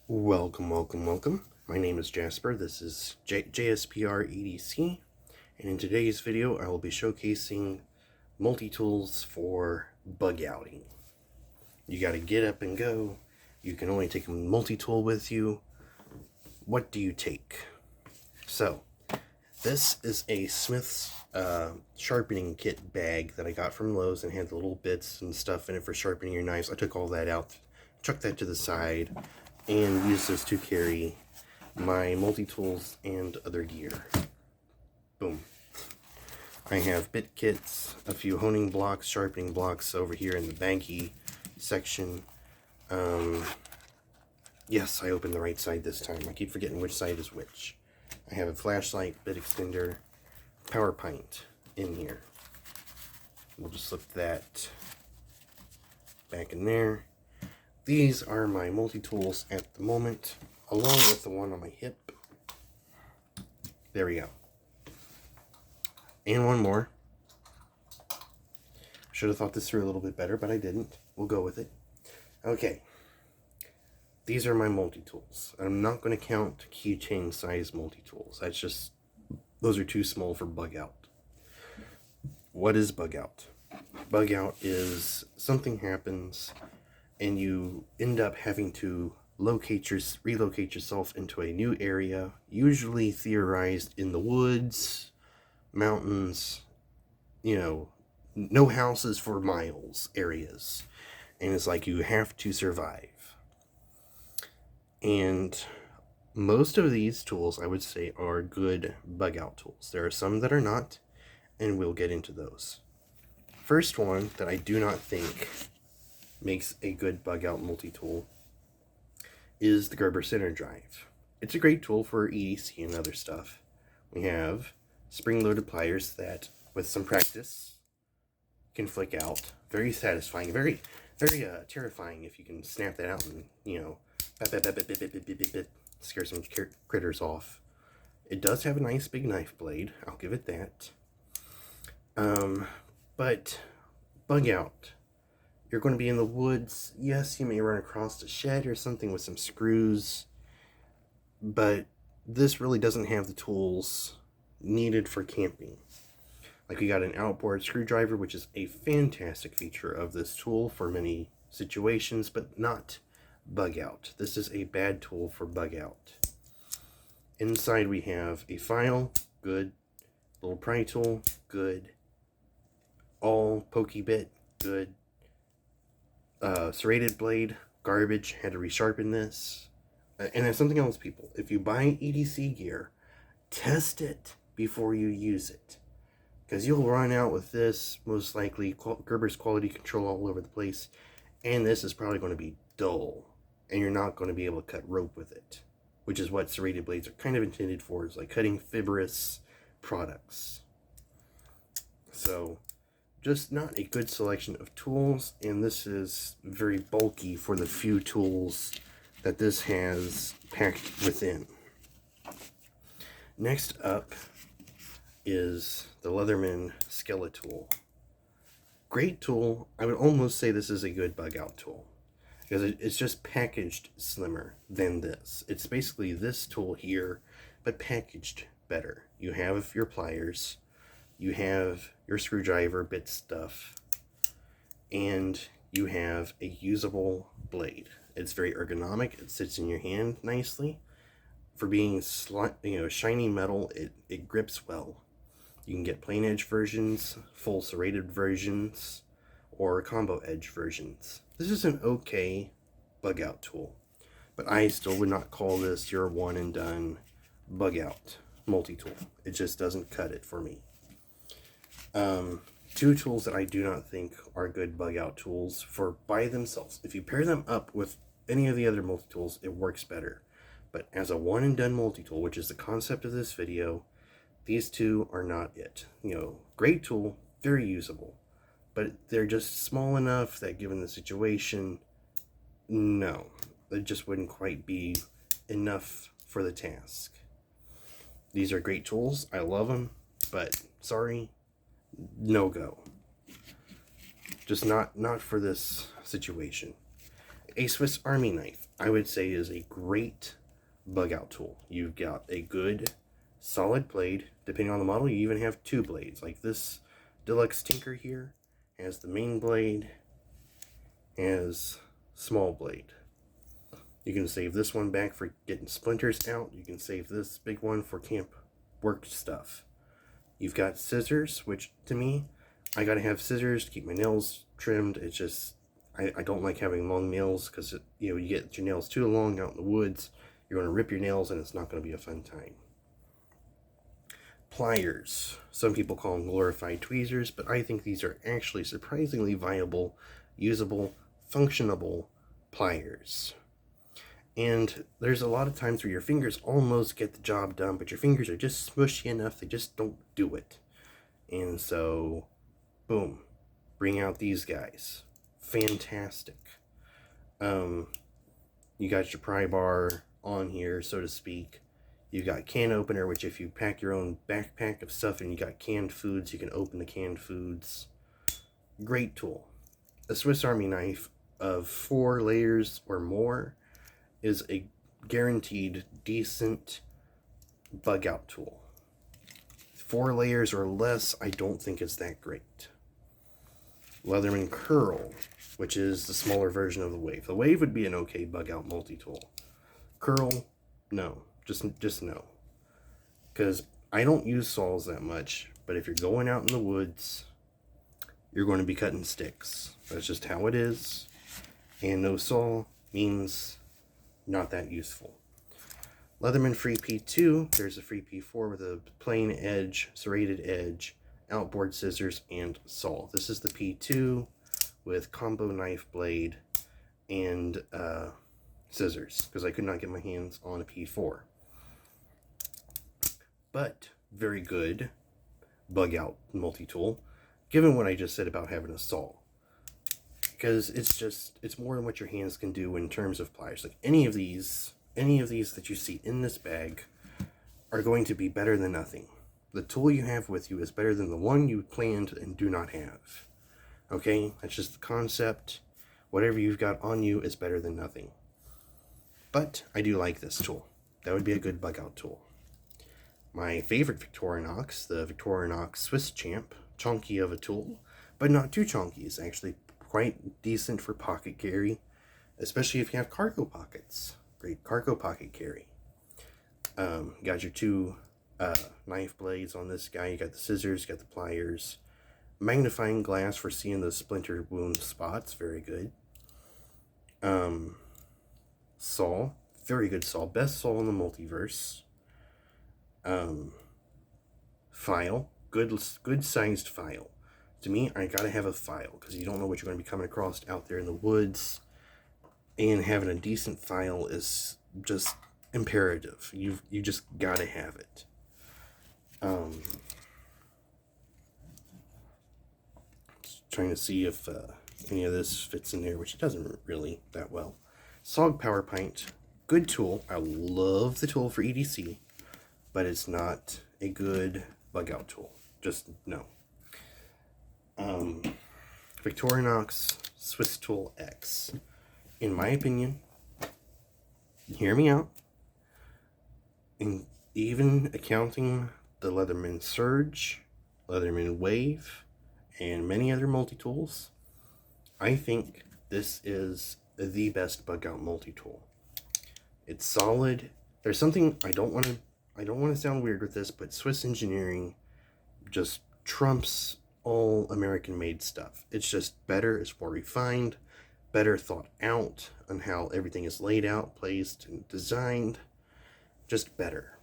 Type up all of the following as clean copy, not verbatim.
Welcome, welcome, welcome. My name is Jasper. This is JSPR EDC, and in today's video I will be showcasing multi-tools for bug outing. You gotta get up and go. You can only take a multi-tool with you. What do you take? So, this is a Smith's sharpening kit bag that I got from Lowe's and had the little bits and stuff in it for sharpening your knives. I took all that out, chucked that to the side, and use this to carry my multi-tools and other gear. Boom. I have bit kits, a few honing blocks, sharpening blocks over here in the baggie section. Yes, I opened the right side this time. I keep forgetting which side is which. I have a flashlight, bit extender, power pint in here. We'll just slip that back in there. These are my multi-tools at the moment, along with the one on my hip. There we go. And one more. Should have thought this through a little bit better, but I didn't. We'll go with it. Okay. These are my multi-tools. I'm not going to count keychain size multi-tools. That's just, those are too small for bug out. What is bug out? Bug out is something happens and you end up having to relocate yourself into a new area, usually theorized in the woods, mountains, no houses for miles areas. And it's like you have to survive. And most of these tools, I would say, are good bug out tools. There are some that are not, and we'll get into those. First one that I do not think makes a good bug out multi-tool is the Gerber center drive. It's a great tool for EDC and other stuff. We have spring-loaded pliers that, with some practice, can flick out. Very satisfying, very terrifying if you can snap that out and, scare some critters off. It does have a nice big knife blade, I'll give it that. But bug out. You're going to be in the woods. Yes, you may run across a shed or something with some screws, but this really doesn't have the tools needed for camping. Like, we got an outboard screwdriver, which is a fantastic feature of this tool for many situations, but not bug out. This is a bad tool for bug out. Inside we have a file, good. Little pry tool, good. All pokey bit, good. Serrated blade, garbage, had to resharpen this. And there's something else, people. If you buy EDC gear, test it before you use it. Because you'll run out with this, most likely, Gerber's quality control all over the place. And this is probably going to be dull. And you're not going to be able to cut rope with it. Which is what serrated blades are kind of intended for, is like cutting fibrous products. So, just not a good selection of tools, and this is very bulky for the few tools that this has packed within. Next up is the Leatherman Skeleton. Great tool. I would almost say this is a good bug out tool, because it's just packaged slimmer than this. It's basically this tool here, but packaged better. You have your pliers, you have your screwdriver bit stuff, and you have a usable blade. It's very ergonomic. It sits in your hand nicely. For being shiny metal, it grips well. You can get plain edge versions, full serrated versions, or combo edge versions. This is an okay bug out tool, but I still would not call this your one and done bug out multi-tool. It just doesn't cut it for me. Two tools that I do not think are good bug out tools for by themselves. If you pair them up with any of the other multi-tools, it works better. But as a one and done multi-tool, which is the concept of this video, these two are not it. Great tool, very usable, but they're just small enough that given the situation, no, it just wouldn't quite be enough for the task. These are great tools. I love them, but sorry, no go. Just not for this situation. A Swiss Army knife. I would say is a great bug out tool. You've got a good solid blade. Depending on the model, you even have 2 blades. Like this Deluxe Tinker here has the main blade, has small blade. You can save this one back for getting splinters out. You can save this big one for camp work stuff. You've got scissors, which to me, I gotta have scissors to keep my nails trimmed. It's just, I don't like having long nails because, you know, you get your nails too long out in the woods, you're going to rip your nails and it's not going to be a fun time. Pliers. Some people call them glorified tweezers, but I think these are actually surprisingly viable, usable, functionable pliers. And there's a lot of times where your fingers almost get the job done, but your fingers are just smushy enough, they just don't do it. And so, boom, bring out these guys. Fantastic. You got your pry bar on here, so to speak. You got can opener, which if you pack your own backpack of stuff and you got canned foods, you can open the canned foods. Great tool. A Swiss Army knife of 4 layers or more is a guaranteed decent bug out tool. 4 layers or less, I don't think it's that great. Leatherman Curl, which is the smaller version of the Wave. The Wave would be an okay bug out multi-tool. Curl, no. Just no. Because I don't use saws that much, but if you're going out in the woods, you're going to be cutting sticks. That's just how it is. And no saw means not that useful. Leatherman Free P2, there's a Free P4 with a plain edge, serrated edge, outboard scissors, and saw. This is the P2 with combo knife blade and scissors, because I could not get my hands on a P4. But very good bug out multi-tool, given what I just said about having a saw. Because it's more than what your hands can do in terms of pliers. Like any of these that you see in this bag are going to be better than nothing. The tool you have with you is better than the one you planned and do not have. Okay, that's just the concept. Whatever you've got on you is better than nothing. But I do like this tool. That would be a good bug out tool. My favorite Victorinox, the Victorinox Swiss Champ, chunky of a tool, but not too chunky. It's actually quite decent for pocket carry, especially if you have cargo pockets. Great cargo pocket carry. Got your 2 knife blades on this guy. You got the scissors, got the pliers. Magnifying glass for seeing those splinter wound spots. Very good. Saw. Very good saw. Best saw in the multiverse. File. Good sized file. To me, I gotta have a file, because you don't know what you're going to be coming across out there in the woods. And having a decent file is just imperative. You just gotta have it. Just trying to see if any of this fits in there, which it doesn't really that well. Sog Power Pint, good tool. I love the tool for EDC, but it's not a good bug out tool. Just no. Victorinox Swiss Tool X. In my opinion, hear me out, in even accounting the Leatherman Surge, Leatherman Wave, and many other multi-tools, I think this is the best bug out multi-tool. It's solid. There's something I don't want to sound weird with this, but Swiss engineering just trumps all American made stuff. It's just better, it's more refined, better thought out on how everything is laid out, placed, and designed. Just better.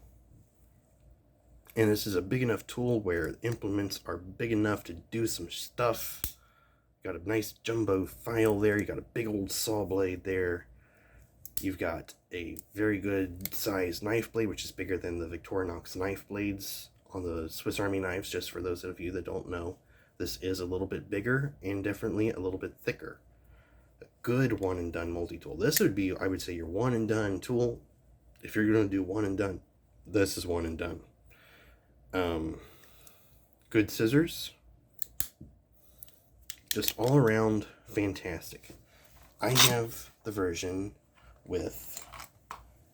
And this is a big enough tool where implements are big enough to do some stuff. Got a nice jumbo file there. You got a big old saw blade there. You've got a very good sized knife blade, which is bigger than the Victorinox knife blades on the Swiss Army knives. Just for those of you that don't know, this is a little bit bigger and definitely a little bit thicker. A good one and done multi-tool. This would be, I would say, your one and done tool. If you're going to do one and done, this is one and done. Good scissors. Just all around fantastic. I have the version with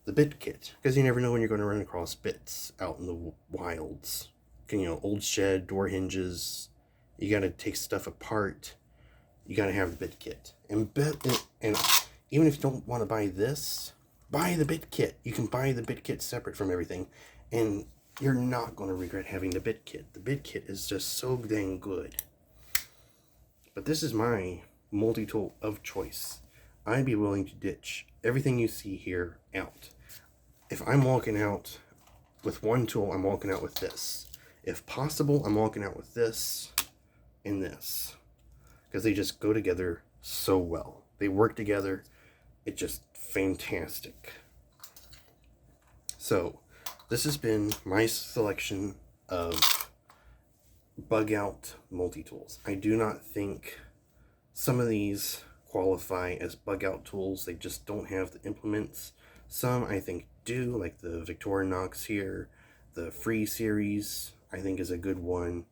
the bit kit, because you never know when you're going to run across bits out in the wilds. You know, old shed, door hinges, you got to take stuff apart, you got to have the bit kit. And even if you don't want to buy this, buy the bit kit. You can buy the bit kit separate from everything, and you're not going to regret having the bit kit. The bit kit is just so dang good. But this is my multi-tool of choice. I'd be willing to ditch everything you see here out. If I'm walking out with one tool, I'm walking out with this. If possible, I'm walking out with this and this, because they just go together so well. They work together. It's just fantastic. So this has been my selection of bug out multi-tools. I do not think some of these qualify as bug out tools. They just don't have the implements. Some I think do, like the Victorinox here. The Free series I think is a good one.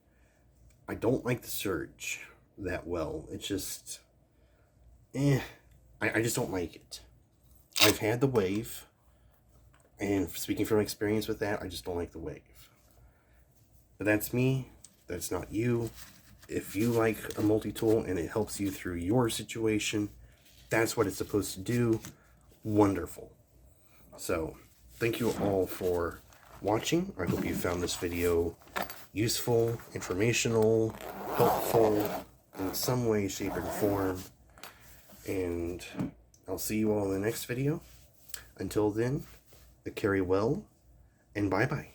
I don't like the Surge that well. It's just I just don't like it. I've had the Wave, and speaking from experience with that, I just don't like the Wave. But that's me. That's not you. If you like a multi-tool and it helps you through your situation, that's what it's supposed to do. Wonderful. So, thank you all for watching. I hope you found this video useful, informational, helpful in some way, shape, or form. And I'll see you all in the next video. Until then, carry well, and bye-bye.